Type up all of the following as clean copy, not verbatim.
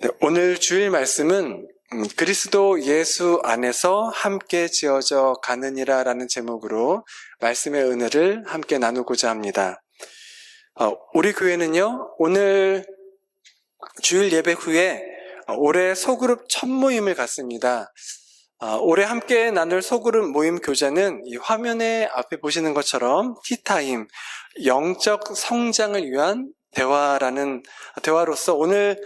네, 오늘 주일 말씀은 그리스도 예수 안에서 함께 지어져 가느니라 라는 제목으로 말씀의 은혜를 함께 나누고자 합니다. 우리 교회는요, 오늘 주일 예배 후에 올해 소그룹 첫 모임을 갖습니다. 올해 함께 나눌 소그룹 모임 교재는 이 화면에 앞에 보시는 것처럼 티타임, 영적 성장을 위한 대화로서 오늘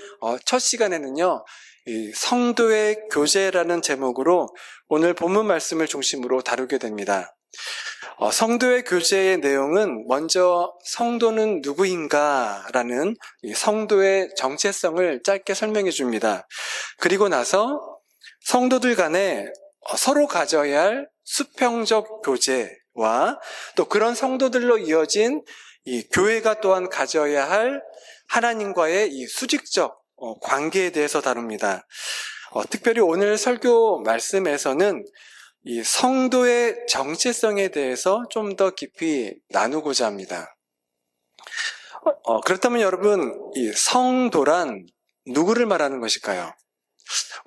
첫 시간에는요, 이 성도의 교제라는 제목으로 오늘 본문 말씀을 중심으로 다루게 됩니다. 성도의 교제의 내용은 먼저 성도는 누구인가라는 이 성도의 정체성을 짧게 설명해 줍니다. 그리고 나서 성도들 간에 서로 가져야 할 수평적 교제와 또 그런 성도들로 이어진 이 교회가 또한 가져야 할 하나님과의 이 수직적 관계에 대해서 다룹니다. 특별히 오늘 설교 말씀에서는 이 성도의 정체성에 대해서 좀 더 깊이 나누고자 합니다. 그렇다면 여러분, 이 성도란 누구를 말하는 것일까요?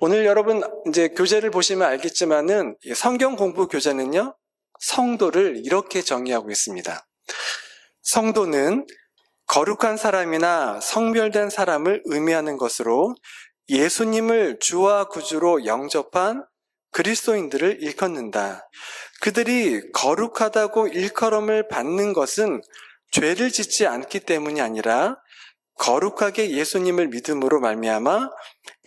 오늘 여러분 이제 교재를 보시면 알겠지만은 성경 공부 교재는요, 성도를 이렇게 정의하고 있습니다. 성도는 거룩한 사람이나 성별된 사람을 의미하는 것으로 예수님을 주와 구주로 영접한 그리스도인들을 일컫는다. 그들이 거룩하다고 일컬음을 받는 것은 죄를 짓지 않기 때문이 아니라 거룩하게 예수님을 믿음으로 말미암아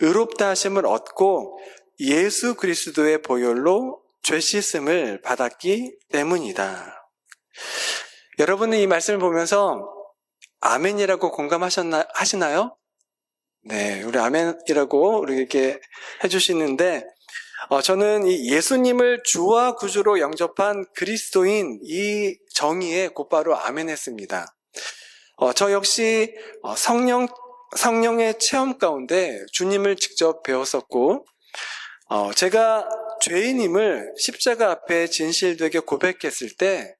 의롭다 하심을 얻고 예수 그리스도의 보혈로 죄 씻음을 받았기 때문이다. 여러분은 이 말씀을 보면서 아멘이라고 공감하시나요? 네, 우리 아멘이라고 이렇게 해주시는데, 저는 이 예수님을 주와 구주로 영접한 그리스도인 이 정의에 곧바로 아멘했습니다. 저 역시 성령의 체험 가운데 주님을 직접 배웠었고, 제가 죄인임을 십자가 앞에 진실되게 고백했을 때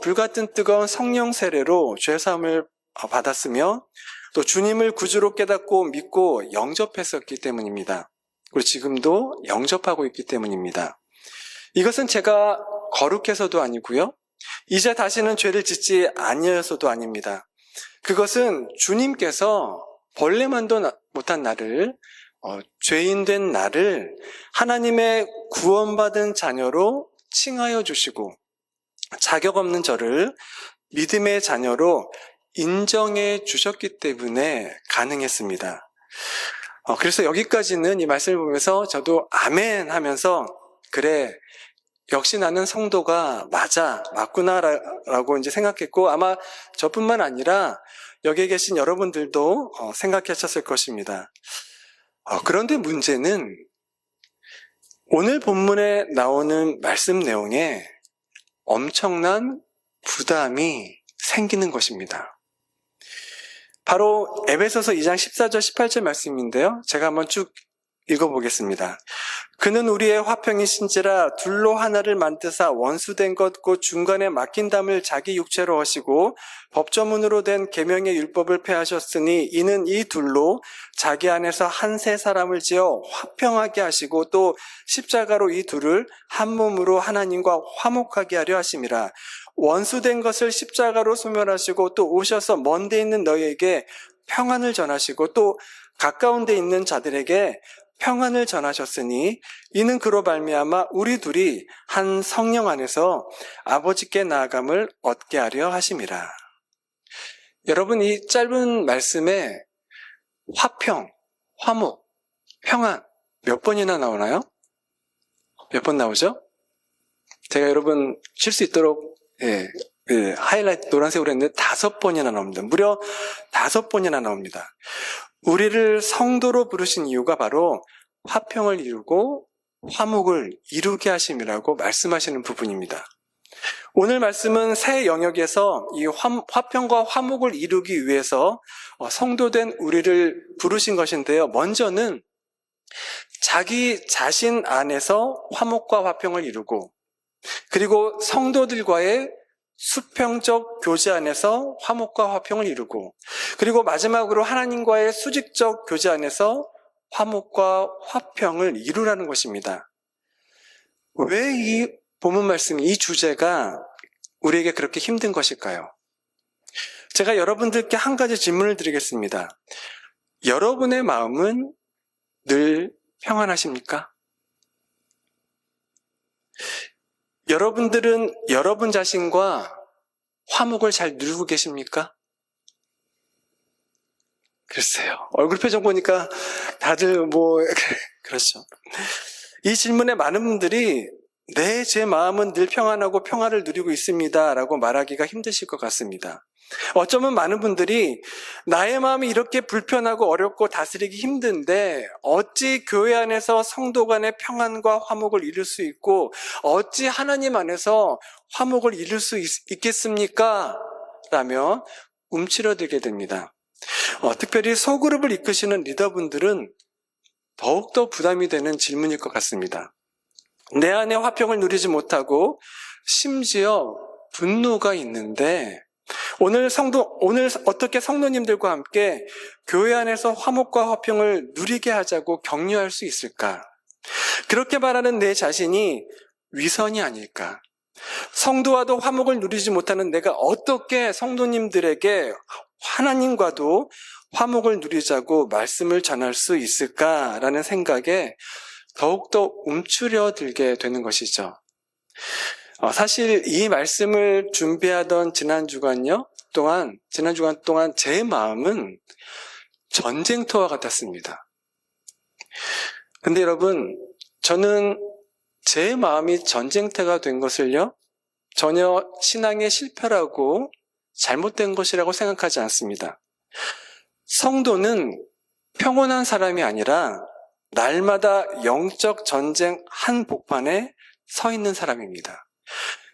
불같은 뜨거운 성령 세례로 죄사함을 받았으며 또 주님을 구주로 깨닫고 믿고 영접했었기 때문입니다. 그리고 지금도 영접하고 있기 때문입니다. 이것은 제가 거룩해서도 아니고요, 이제 다시는 죄를 짓지 아니어서도 아닙니다. 그것은 주님께서 벌레만도 못한 나를, 죄인된 나를 하나님의 구원받은 자녀로 칭하여 주시고 자격 없는 저를 믿음의 자녀로 인정해 주셨기 때문에 가능했습니다. 그래서 여기까지는 이 말씀을 보면서 저도 아멘 하면서, 그래, 역시 나는 성도가 맞구나라고 이제 생각했고, 아마 저뿐만 아니라 여기에 계신 여러분들도 생각하셨을 것입니다. 그런데 문제는 오늘 본문에 나오는 말씀 내용에 엄청난 부담이 생기는 것입니다. 바로 에베소서 2장 14절 18절 말씀인데요, 제가 한번 쭉 읽어보겠습니다. 그는 우리의 화평이신지라 둘로 하나를 만드사 원수된 것 곧 중간에 막힌 담을 자기 육체로 하시고 법조문으로 된 계명의 율법을 폐하셨으니 이는 이 둘로 자기 안에서 한 세 사람을 지어 화평하게 하시고 또 십자가로 이 둘을 한 몸으로 하나님과 화목하게 하려 하심이라. 원수된 것을 십자가로 소멸하시고 또 오셔서 먼 데 있는 너희에게 평안을 전하시고 또 가까운 데 있는 자들에게 평안을 전하셨으니 이는 그로 말미암아 우리 둘이 한 성령 안에서 아버지께 나아감을 얻게 하려 하심이라. 여러분, 이 짧은 말씀에 화평, 화목, 평안 몇 번이나 나오나요? 몇 번 나오죠? 제가 여러분 쉴 수 있도록 하이라이트 노란색으로 했는데 5번이나 나옵니다. 무려 5번이나 나옵니다. 우리를 성도로 부르신 이유가 바로 화평을 이루고 화목을 이루게 하심이라고 말씀하시는 부분입니다. 오늘 말씀은 새 영역에서 이 화평과 화목을 이루기 위해서 성도된 우리를 부르신 것인데요, 먼저는 자기 자신 안에서 화목과 화평을 이루고, 그리고 성도들과의 수평적 교제 안에서 화목과 화평을 이루고, 그리고 마지막으로 하나님과의 수직적 교제 안에서 화목과 화평을 이루라는 것입니다. 왜 이 본문 말씀, 이 주제가 우리에게 그렇게 힘든 것일까요? 제가 여러분들께 한 가지 질문을 드리겠습니다. 여러분의 마음은 늘 평안하십니까? 여러분들은 여러분 자신과 화목을 잘 누리고 계십니까? 글쎄요. 얼굴 표정 보니까 다들 그렇죠. 이 질문에 많은 분들이 네, 제 마음은 늘 평안하고 평화를 누리고 있습니다 라고 말하기가 힘드실 것 같습니다. 어쩌면 많은 분들이 나의 마음이 이렇게 불편하고 어렵고 다스리기 힘든데 어찌 교회 안에서 성도 간의 평안과 화목을 이룰 수 있고 어찌 하나님 안에서 화목을 이룰 수 있겠습니까? 라며 움츠러들게 됩니다. 특별히 소그룹을 이끄시는 리더분들은 더욱더 부담이 되는 질문일 것 같습니다. 내 안에 화평을 누리지 못하고 심지어 분노가 있는데 오늘 어떻게 성도님들과 함께 교회 안에서 화목과 화평을 누리게 하자고 격려할 수 있을까? 그렇게 말하는 내 자신이 위선이 아닐까? 성도와도 화목을 누리지 못하는 내가 어떻게 성도님들에게 하나님과도 화목을 누리자고 말씀을 전할 수 있을까라는 생각에 더욱더 움츠려들게 되는 것이죠. 사실 이 말씀을 준비하던 지난 주간 동안 제 마음은 전쟁터와 같았습니다. 근데 여러분, 저는 제 마음이 전쟁터가 된 것을요, 전혀 신앙의 실패라고 잘못된 것이라고 생각하지 않습니다. 성도는 평온한 사람이 아니라 날마다 영적 전쟁 한복판에 서 있는 사람입니다.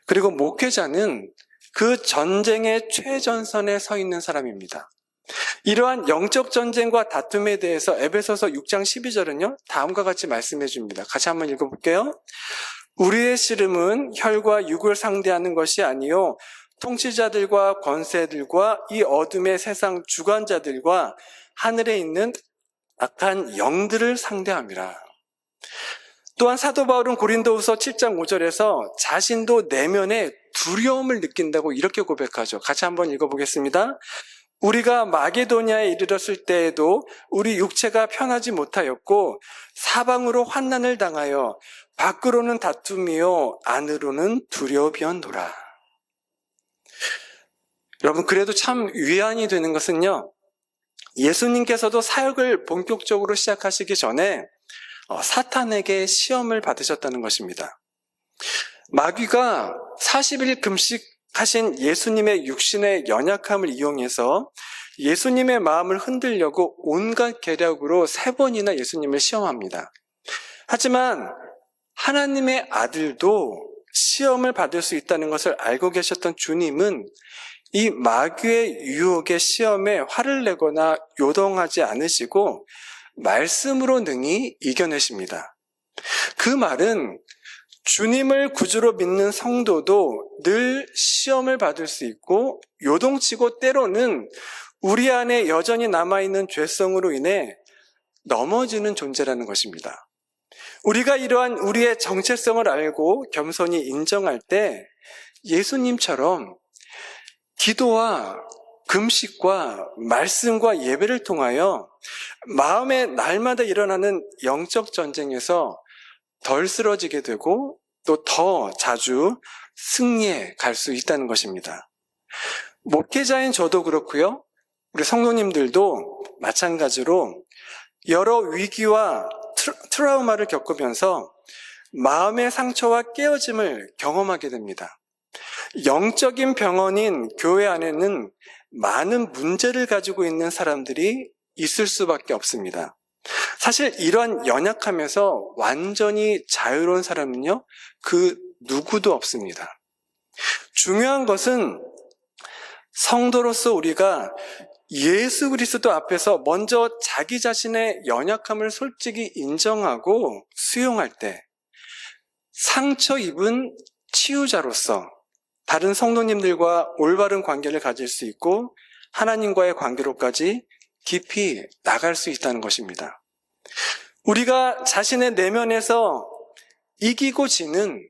그리고 목회자는 그 전쟁의 최전선에 서 있는 사람입니다. 이러한 영적 전쟁과 다툼에 대해서 에베소서 6장 12절은요, 다음과 같이 말씀해 줍니다. 같이 한번 읽어볼게요. 우리의 씨름은 혈과 육을 상대하는 것이 아니요 통치자들과 권세들과 이 어둠의 세상 주관자들과 하늘에 있는 악한 영들을 상대함이라. 또한 사도 바울은 고린도후서 7장 5절에서 자신도 내면에 두려움을 느낀다고 이렇게 고백하죠. 같이 한번 읽어보겠습니다. 우리가 마게도냐에 이르렀을 때에도 우리 육체가 편하지 못하였고 사방으로 환난을 당하여 밖으로는 다툼이요 안으로는 두려움이었노라. 여러분, 그래도 참 위안이 되는 것은요, 예수님께서도 사역을 본격적으로 시작하시기 전에 사탄에게 시험을 받으셨다는 것입니다. 마귀가 40일 금식하신 예수님의 육신의 연약함을 이용해서 예수님의 마음을 흔들려고 온갖 계략으로 3번이나 예수님을 시험합니다. 하지만 하나님의 아들도 시험을 받을 수 있다는 것을 알고 계셨던 주님은 이 마귀의 유혹의 시험에 화를 내거나 요동하지 않으시고 말씀으로 능히 이겨내십니다. 그 말은 주님을 구주로 믿는 성도도 늘 시험을 받을 수 있고 요동치고 때로는 우리 안에 여전히 남아있는 죄성으로 인해 넘어지는 존재라는 것입니다. 우리가 이러한 우리의 정체성을 알고 겸손히 인정할 때 예수님처럼 기도와 금식과 말씀과 예배를 통하여 마음에 날마다 일어나는 영적 전쟁에서 덜 쓰러지게 되고 또 더 자주 승리해 갈 수 있다는 것입니다. 목회자인 저도 그렇고요, 우리 성도님들도 마찬가지로 여러 위기와 트라우마를 겪으면서 마음의 상처와 깨어짐을 경험하게 됩니다. 영적인 병원인 교회 안에는 많은 문제를 가지고 있는 사람들이 있을 수밖에 없습니다. 사실 이러한 연약함에서 완전히 자유로운 사람은요, 그 누구도 없습니다. 중요한 것은 성도로서 우리가 예수 그리스도 앞에서 먼저 자기 자신의 연약함을 솔직히 인정하고 수용할 때 상처 입은 치유자로서 다른 성도님들과 올바른 관계를 가질 수 있고 하나님과의 관계로까지 깊이 나갈 수 있다는 것입니다. 우리가 자신의 내면에서 이기고 지는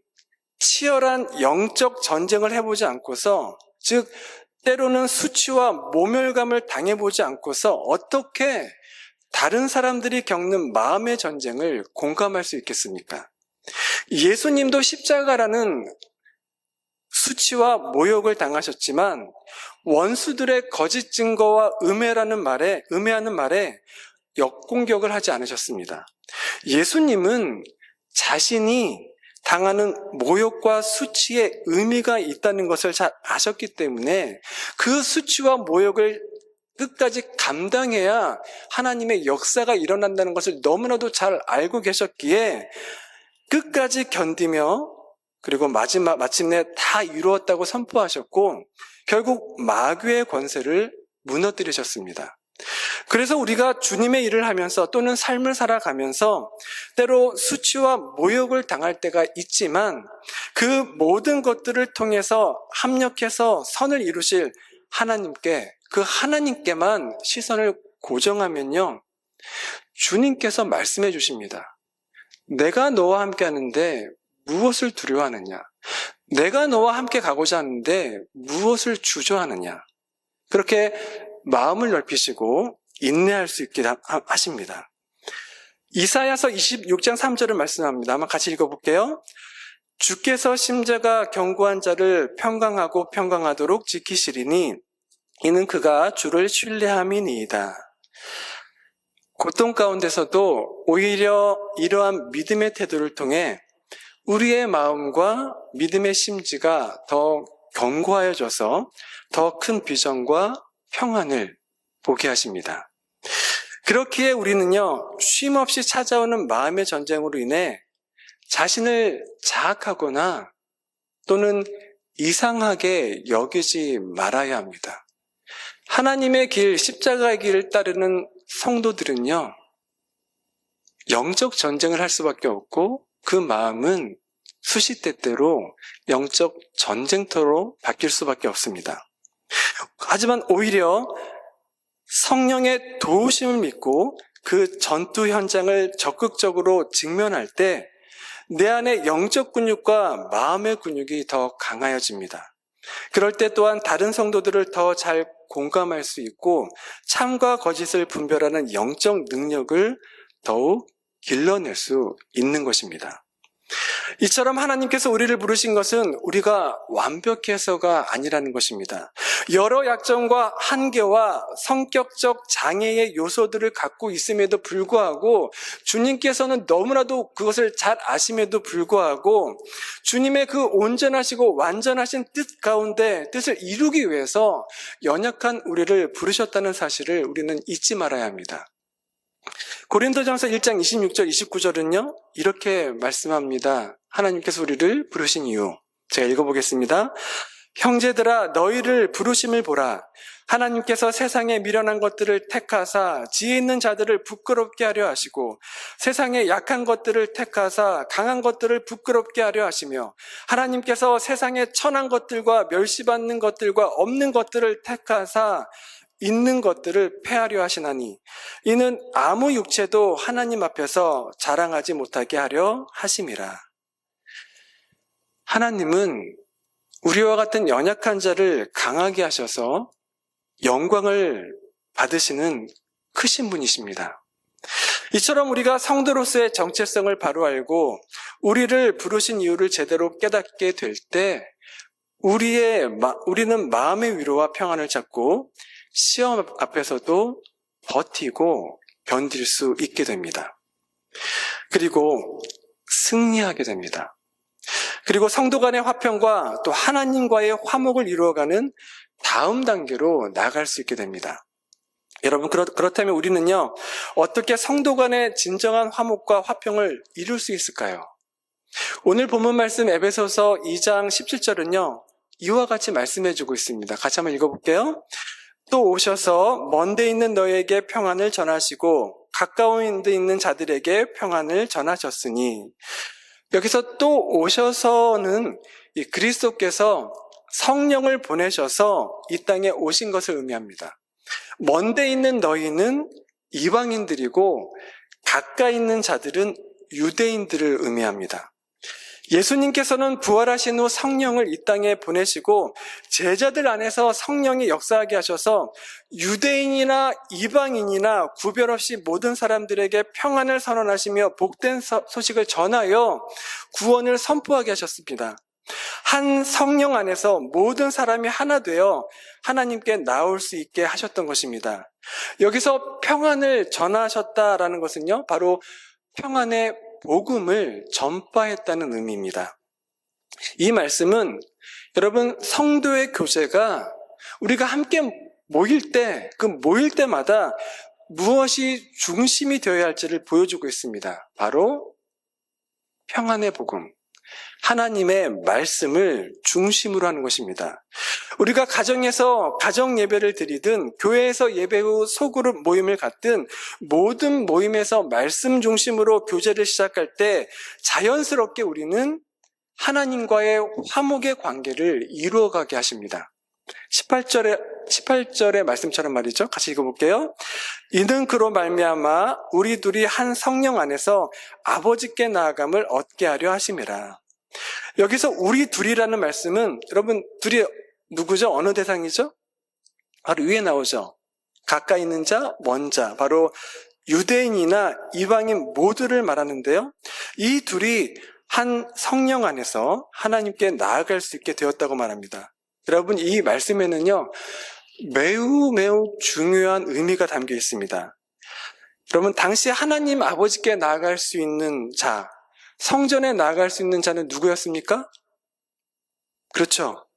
치열한 영적 전쟁을 해보지 않고서, 즉 때로는 수치와 모멸감을 당해보지 않고서 어떻게 다른 사람들이 겪는 마음의 전쟁을 공감할 수 있겠습니까? 예수님도 십자가라는 수치와 모욕을 당하셨지만 원수들의 거짓 증거와 음해하는 말에 역공격을 하지 않으셨습니다. 예수님은 자신이 당하는 모욕과 수치의 의미가 있다는 것을 잘 아셨기 때문에 그 수치와 모욕을 끝까지 감당해야 하나님의 역사가 일어난다는 것을 너무나도 잘 알고 계셨기에 끝까지 견디며, 그리고 마침내 다 이루었다고 선포하셨고 결국 마귀의 권세를 무너뜨리셨습니다. 그래서 우리가 주님의 일을 하면서 또는 삶을 살아가면서 때로 수치와 모욕을 당할 때가 있지만 그 모든 것들을 통해서 합력해서 선을 이루실 하나님께, 그 하나님께만 시선을 고정하면요, 주님께서 말씀해 주십니다. 내가 너와 함께 하는데 무엇을 두려워하느냐? 내가 너와 함께 가고자 하는데 무엇을 주저하느냐? 그렇게 마음을 넓히시고 인내할 수 있게 하십니다. 이사야서 26장 3절을 말씀합니다. 한번 같이 읽어볼게요. 주께서 심재가 견고한 자를 평강하도록 지키시리니 이는 그가 주를 신뢰함이니이다. 고통 가운데서도 오히려 이러한 믿음의 태도를 통해 우리의 마음과 믿음의 심지가 더 견고하여져서 더 큰 비전과 평안을 보게 하십니다. 그렇기에 우리는요, 쉼없이 찾아오는 마음의 전쟁으로 인해 자신을 자학하거나 또는 이상하게 여기지 말아야 합니다. 하나님의 길, 십자가의 길을 따르는 성도들은요, 영적 전쟁을 할 수밖에 없고 그 마음은 수시때때로 영적 전쟁터로 바뀔 수밖에 없습니다. 하지만 오히려 성령의 도우심을 믿고 그 전투 현장을 적극적으로 직면할 때 내 안에 영적 근육과 마음의 근육이 더 강하여집니다. 그럴 때 또한 다른 성도들을 더 잘 공감할 수 있고 참과 거짓을 분별하는 영적 능력을 더욱 길러낼 수 있는 것입니다. 이처럼 하나님께서 우리를 부르신 것은 우리가 완벽해서가 아니라는 것입니다. 여러 약점과 한계와 성격적 장애의 요소들을 갖고 있음에도 불구하고 주님께서는 너무나도 그것을 잘 아심에도 불구하고 주님의 그 온전하시고 완전하신 뜻 가운데 뜻을 이루기 위해서 연약한 우리를 부르셨다는 사실을 우리는 잊지 말아야 합니다. 고린도전서 1장 26절 29절은요 이렇게 말씀합니다. 하나님께서 우리를 부르신 이유, 제가 읽어보겠습니다. 형제들아 너희를 부르심을 보라. 하나님께서 세상에 미련한 것들을 택하사 지혜 있는 자들을 부끄럽게 하려 하시고 세상에 약한 것들을 택하사 강한 것들을 부끄럽게 하려 하시며 하나님께서 세상에 천한 것들과 멸시받는 것들과 없는 것들을 택하사 있는 것들을 폐하려 하시나니 이는 아무 육체도 하나님 앞에서 자랑하지 못하게 하려 하심이라. 하나님은 우리와 같은 연약한 자를 강하게 하셔서 영광을 받으시는 크신 분이십니다. 이처럼 우리가 성도로서의 정체성을 바로 알고 우리를 부르신 이유를 제대로 깨닫게 될 때 우리는 마음의 위로와 평안을 찾고 시험 앞에서도 버티고 견딜 수 있게 됩니다. 그리고 승리하게 됩니다. 그리고 성도 간의 화평과 또 하나님과의 화목을 이루어가는 다음 단계로 나아갈 수 있게 됩니다. 여러분, 그렇다면 우리는요, 어떻게 성도 간의 진정한 화목과 화평을 이룰 수 있을까요? 오늘 본문 말씀 에베소서 2장 17절은요, 이와 같이 말씀해주고 있습니다. 같이 한번 읽어볼게요. 또 오셔서 먼 데 있는 너희에게 평안을 전하시고 가까운 데 있는 자들에게 평안을 전하셨으니, 여기서 또 오셔서는 이 그리스도께서 성령을 보내셔서 이 땅에 오신 것을 의미합니다. 먼데 있는 너희는 이방인들이고 가까이 있는 자들은 유대인들을 의미합니다. 예수님께서는 부활하신 후 성령을 이 땅에 보내시고 제자들 안에서 성령이 역사하게 하셔서 유대인이나 이방인이나 구별 없이 모든 사람들에게 평안을 선언하시며 복된 소식을 전하여 구원을 선포하게 하셨습니다. 한 성령 안에서 모든 사람이 하나 되어 하나님께 나올 수 있게 하셨던 것입니다. 여기서 평안을 전하셨다라는 것은요, 바로 평안의 복음을 전파했다는 의미입니다. 이 말씀은 여러분, 성도의 교제가 우리가 함께 모일 때, 그 모일 때마다 무엇이 중심이 되어야 할지를 보여주고 있습니다. 바로 평안의 복음, 하나님의 말씀을 중심으로 하는 것입니다. 우리가 가정에서 가정 예배를 드리든 교회에서 예배 후 소그룹 모임을 갖든 모든 모임에서 말씀 중심으로 교제를 시작할 때 자연스럽게 우리는 하나님과의 화목의 관계를 이루어가게 하십니다. 18절의 말씀처럼 말이죠. 같이 읽어볼게요. 이는 그로 말미암아 우리 둘이 한 성령 안에서 아버지께 나아감을 얻게 하려 하심이라. 여기서 우리 둘이라는 말씀은 여러분, 둘이 누구죠? 어느 대상이죠? 바로 위에 나오죠. 가까이 있는 자, 먼 자. 바로 유대인이나 이방인 모두를 말하는데요. 이 둘이 한 성령 안에서 하나님께 나아갈 수 있게 되었다고 말합니다. 여러분, 이 말씀에는요, 매우 중요한 의미가 담겨 있습니다. 여러분, 당시 하나님 아버지께 나아갈 수 있는 자, 성전에 나아갈 수 있는 자는 누구였습니까? 그렇죠.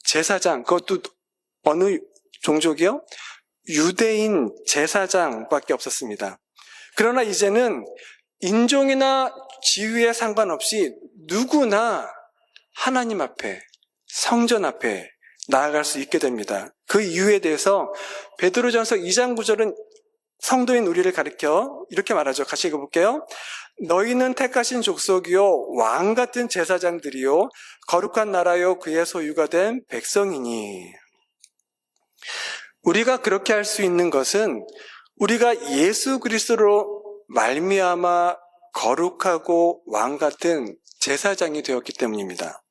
제사장, 그것도 어느 종족이요? 유대인 제사장밖에 없었습니다. 그러나 이제는 인종이나 지위에 상관없이 누구나 하나님 앞에, 성전 앞에 나아갈 수 있게 됩니다. 그 이유에 대해서 베드로전서 2장 9절은 성도인 우리를 가리켜 이렇게 말하죠. 같이 읽어볼게요. 너희는 택하신 족속이요 왕 같은 제사장들이요 거룩한 나라요 그의 소유가 된 백성이니. 우리가 그렇게 할 수 있는 것은 우리가 예수 그리스도로 말미암아 거룩하고 왕 같은 제사장이 되었기 때문입니다.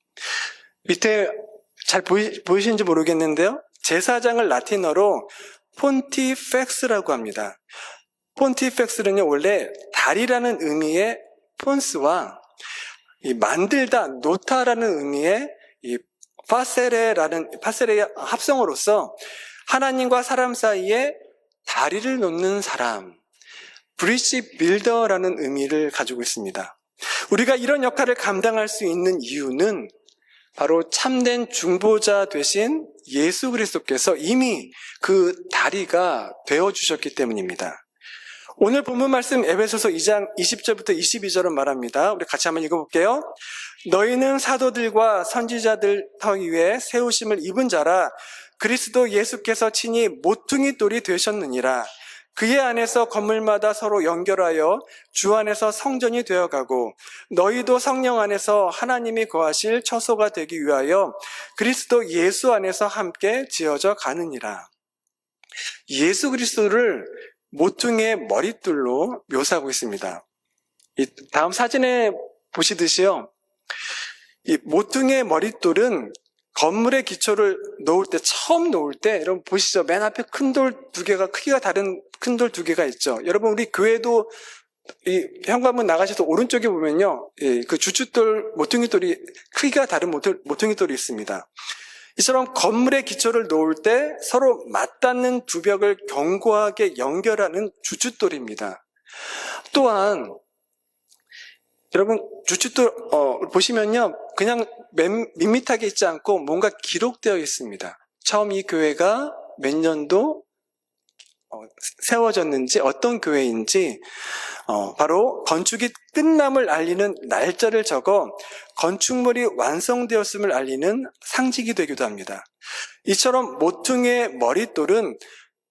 밑에 잘 보이시는지 모르겠는데요. 제사장을 라틴어로 폰티펙스라고 합니다. 폰티펙스는요, 원래 달이라는 의미의 폰스와 이 만들다, 놓다라는 의미의 이 파세레의 합성어로서 하나님과 사람 사이에 다리를 놓는 사람, 브리지 빌더라는 의미를 가지고 있습니다. 우리가 이런 역할을 감당할 수 있는 이유는 바로 참된 중보자 되신 예수 그리스도께서 이미 그 다리가 되어주셨기 때문입니다. 오늘 본문 말씀 에베소서 2장 20절부터 22절은 말합니다. 우리 같이 한번 읽어볼게요. 너희는 사도들과 선지자들 터 위에 세우심을 입은 자라 그리스도 예수께서 친히 모퉁이 돌이 되셨느니라. 그의 안에서 건물마다 서로 연결하여 주 안에서 성전이 되어가고 너희도 성령 안에서 하나님이 거하실 처소가 되기 위하여 그리스도 예수 안에서 함께 지어져 가느니라. 예수 그리스도를 모퉁이의 머릿돌로 묘사하고 있습니다. 이 다음 사진에 보시듯이요, 이 모퉁이의 머릿돌은 건물의 기초를 처음 놓을 때, 여러분 보시죠. 맨 앞에 큰 돌 두 개가, 크기가 다른 큰 돌 두 개가 있죠. 여러분, 우리 교회도 이 현관문 나가셔서 오른쪽에 보면요, 그 주춧돌, 모퉁이돌이, 크기가 다른 모퉁이돌이 있습니다. 이처럼 건물의 기초를 놓을 때 서로 맞닿는 두 벽을 견고하게 연결하는 주춧돌입니다. 또한 여러분, 주춧돌 보시면요, 그냥 밋밋하게 있지 않고 뭔가 기록되어 있습니다. 처음 이 교회가 몇 년도 세워졌는지, 어떤 교회인지, 바로 건축이 끝남을 알리는 날짜를 적어 건축물이 완성되었음을 알리는 상징이 되기도 합니다. 이처럼 모퉁이의 머릿돌은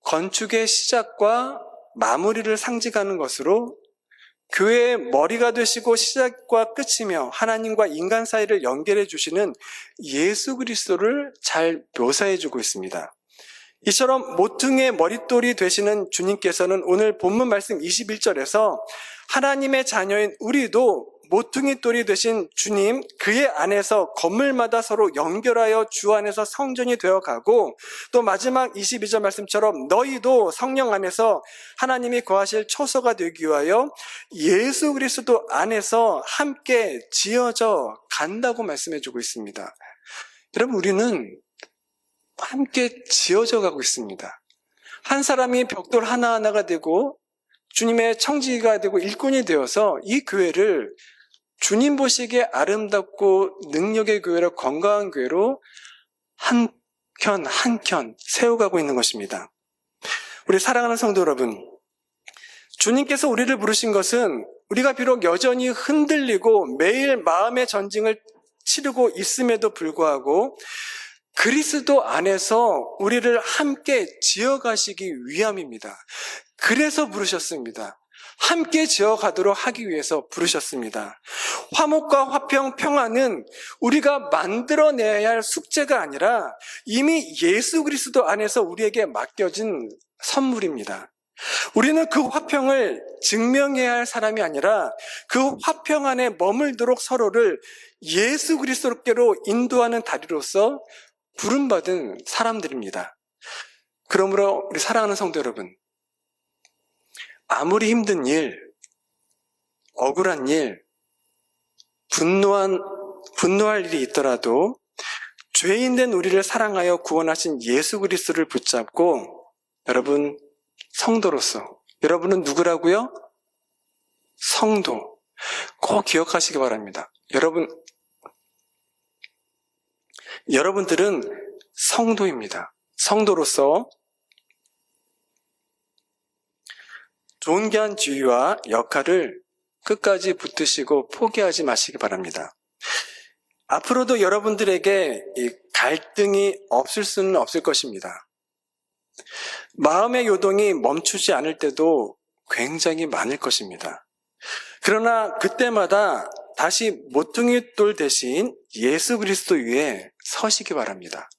건축의 시작과 마무리를 상징하는 것으로 교회의 머리가 되시고 시작과 끝이며 하나님과 인간 사이를 연결해 주시는 예수 그리스도를 잘 묘사해 주고 있습니다. 이처럼 모퉁이의 머릿돌이 되시는 주님께서는 오늘 본문 말씀 21절에서 하나님의 자녀인 우리도 모퉁이 돌이 되신 주님, 그의 안에서 건물마다 서로 연결하여 주 안에서 성전이 되어가고, 또 마지막 22절 말씀처럼 너희도 성령 안에서 하나님이 거하실 초소가 되기 위하여 예수 그리스도 안에서 함께 지어져 간다고 말씀해주고 있습니다. 여러분, 우리는 함께 지어져 가고 있습니다. 한 사람이 벽돌 하나하나가 되고 주님의 청지기가 되고 일꾼이 되어서 이 교회를 주님 보시기에 아름답고 능력의 교회로, 건강한 교회로 한 켠 세워가고 있는 것입니다. 우리 사랑하는 성도 여러분, 주님께서 우리를 부르신 것은 우리가 비록 여전히 흔들리고 매일 마음의 전쟁을 치르고 있음에도 불구하고 그리스도 안에서 우리를 함께 지어가시기 위함입니다. 그래서 부르셨습니다. 함께 지어가도록 하기 위해서 부르셨습니다. 화목과 화평, 평안은 우리가 만들어내야 할 숙제가 아니라 이미 예수 그리스도 안에서 우리에게 맡겨진 선물입니다. 우리는 그 화평을 증명해야 할 사람이 아니라 그 화평 안에 머물도록 서로를 예수 그리스도께로 인도하는 다리로서 부름받은 사람들입니다. 그러므로 우리 사랑하는 성도 여러분, 아무리 힘든 일, 억울한 일, 분노할 일이 있더라도 죄인된 우리를 사랑하여 구원하신 예수 그리스도를 붙잡고, 여러분, 성도로서, 여러분은 누구라고요? 성도. 꼭 기억하시기 바랍니다. 여러분들은 성도입니다. 성도로서 존귀한 지위와 역할을 끝까지 붙드시고 포기하지 마시기 바랍니다. 앞으로도 여러분들에게 이 갈등이 없을 수는 없을 것입니다. 마음의 요동이 멈추지 않을 때도 굉장히 많을 것입니다. 그러나 그때마다 다시 모퉁이 돌 대신 예수 그리스도 위에 서시기 바랍니다.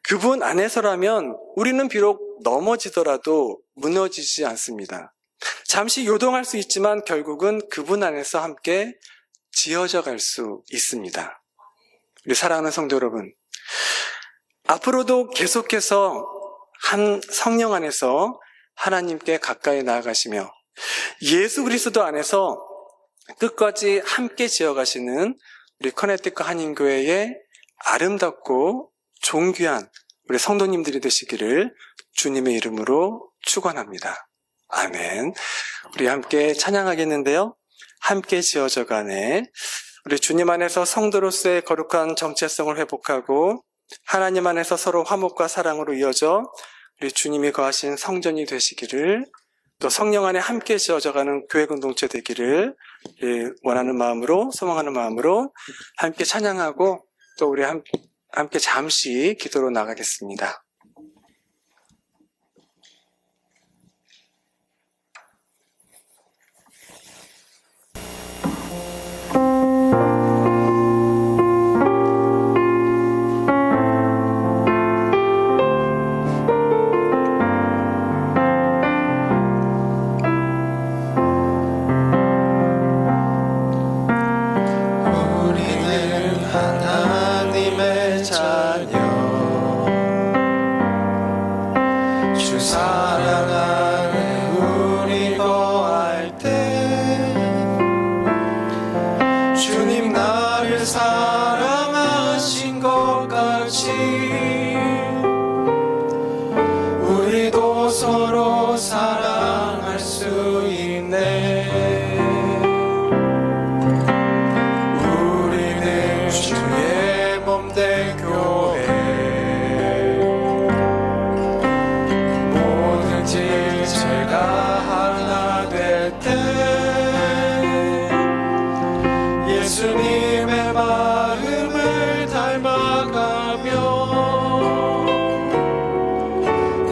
그분 안에서라면 우리는 비록 넘어지더라도 무너지지 않습니다. 잠시 요동할 수 있지만 결국은 그분 안에서 함께 지어져 갈 수 있습니다. 우리 사랑하는 성도 여러분, 앞으로도 계속해서 한 성령 안에서 하나님께 가까이 나아가시며 예수 그리스도 안에서 끝까지 함께 지어가시는 우리 커네티컷 한인교회의 아름답고 존귀한 우리 성도님들이 되시기를 주님의 이름으로 축원합니다. 아멘. 우리 함께 찬양하겠는데요. 함께 지어져가네. 우리 주님 안에서 성도로서의 거룩한 정체성을 회복하고 하나님 안에서 서로 화목과 사랑으로 이어져 우리 주님이 거하신 성전이 되시기를, 또 성령 안에 함께 지어져가는 교회 공동체 되기를 원하는 마음으로, 소망하는 마음으로 함께 찬양하고 또 우리 함께 잠시 기도로 나가겠습니다. 예수님의 마음을 닮아가며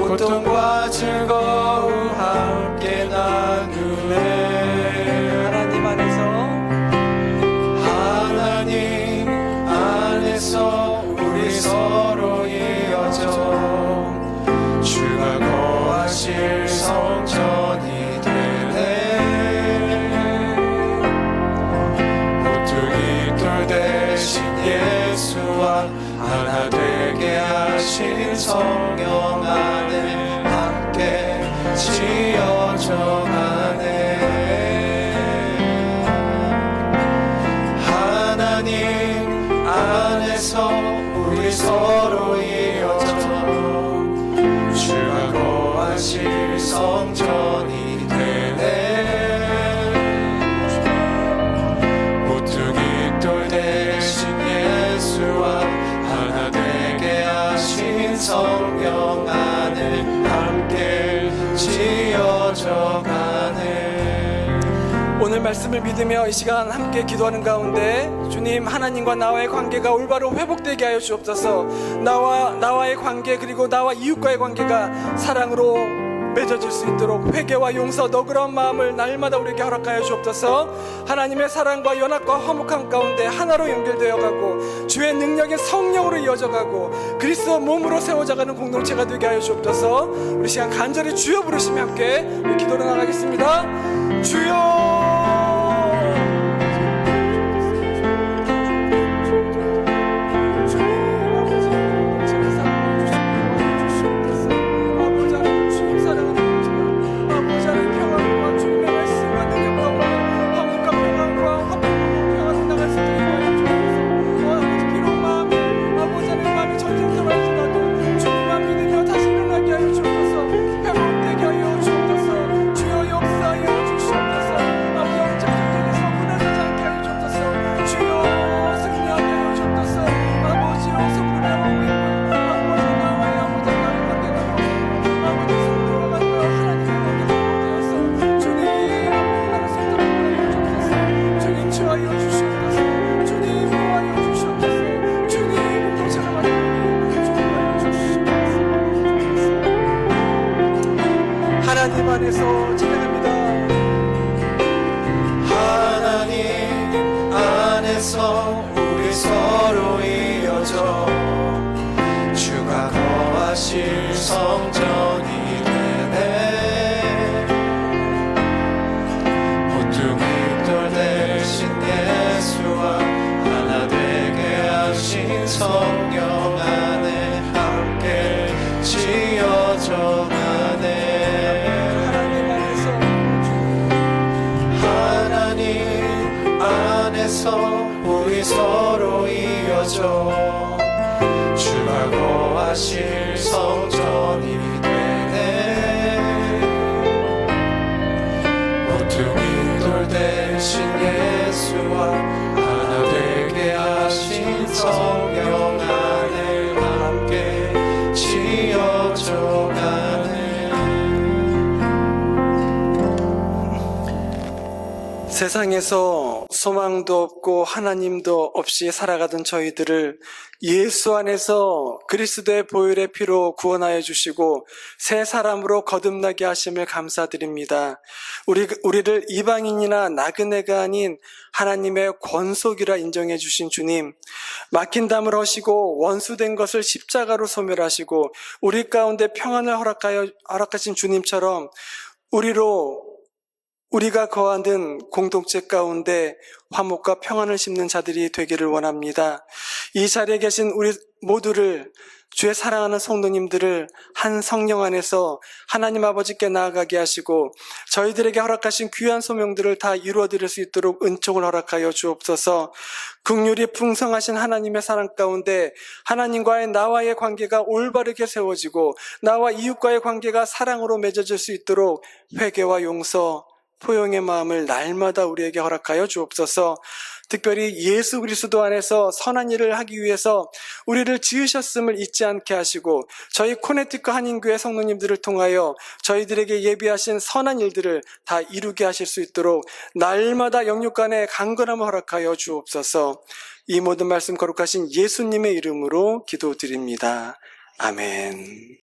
고통과 즐거움 함께 나누네. 지어져 가네. 하나님 안에서 우리 서로 이어져 주가 거하실 성전이 되네. 모퉁이 돌 대신 예수와 하나 되게 하신 성령 안에 함께 지어져 가네. 오늘 말씀을 믿으며 이 시간 함께 기도하는 가운데 주님, 하나님과 나와의 관계가 올바로 회복되게 하여 주옵소서. 나와의 관계, 그리고 나와 이웃과의 관계가 사랑으로 맺어질 수 있도록 회개와 용서, 너그러운 마음을 날마다 우리에게 허락하여 주옵소서. 하나님의 사랑과 연합과 화목함 가운데 하나로 연결되어 가고 주의 능력의 성령으로 이어져 가고 그리스도 몸으로 세워져가는 공동체가 되게 하여 주옵소서. 우리 시간 간절히 주여 부르시며 함께 우리 기도로 나가겠습니다. 주여, 하나님 안에서 찬양합니다. 하나님 안에서 우리 서로 이어져 주가 거하실 성전이 되네. 모퉁이 돌 대신 예수와 하나 되게 하신 성령 안에 함께 지어져 가네. 우리 서로 이어져 주가 거하실 성전이 되네. 모퉁이 돌 대신 예수와 하나 되게 하신 성령 안에 함께 지어져 가네. 세상에서 소망도 없고 하나님도 없이 살아가던 저희들을 예수 안에서 그리스도의 보혈의 피로 구원하여 주시고 새 사람으로 거듭나게 하심을 감사드립니다. 우리를 이방인이나 나그네가 아닌 하나님의 권속이라 인정해 주신 주님, 막힌 담을 허시고 원수된 것을 십자가로 소멸하시고 우리 가운데 평안을 허락하신 주님처럼 우리가 거하는 공동체 가운데 화목과 평안을 심는 자들이 되기를 원합니다. 이 자리에 계신 우리 모두를, 주의 사랑하는 성도님들을 한 성령 안에서 하나님 아버지께 나아가게 하시고 저희들에게 허락하신 귀한 소명들을 다 이루어드릴 수 있도록 은총을 허락하여 주옵소서. 긍휼이 풍성하신 하나님의 사랑 가운데 하나님과의 나와의 관계가 올바르게 세워지고 나와 이웃과의 관계가 사랑으로 맺어질 수 있도록 회개와 용서, 포용의 마음을 날마다 우리에게 허락하여 주옵소서. 특별히 예수 그리스도 안에서 선한 일을 하기 위해서 우리를 지으셨음을 잊지 않게 하시고 저희 코네티커 한인교회 성도님들을 통하여 저희들에게 예비하신 선한 일들을 다 이루게 하실 수 있도록 날마다 영육간의 강건함을 허락하여 주옵소서. 이 모든 말씀 거룩하신 예수님의 이름으로 기도드립니다. 아멘.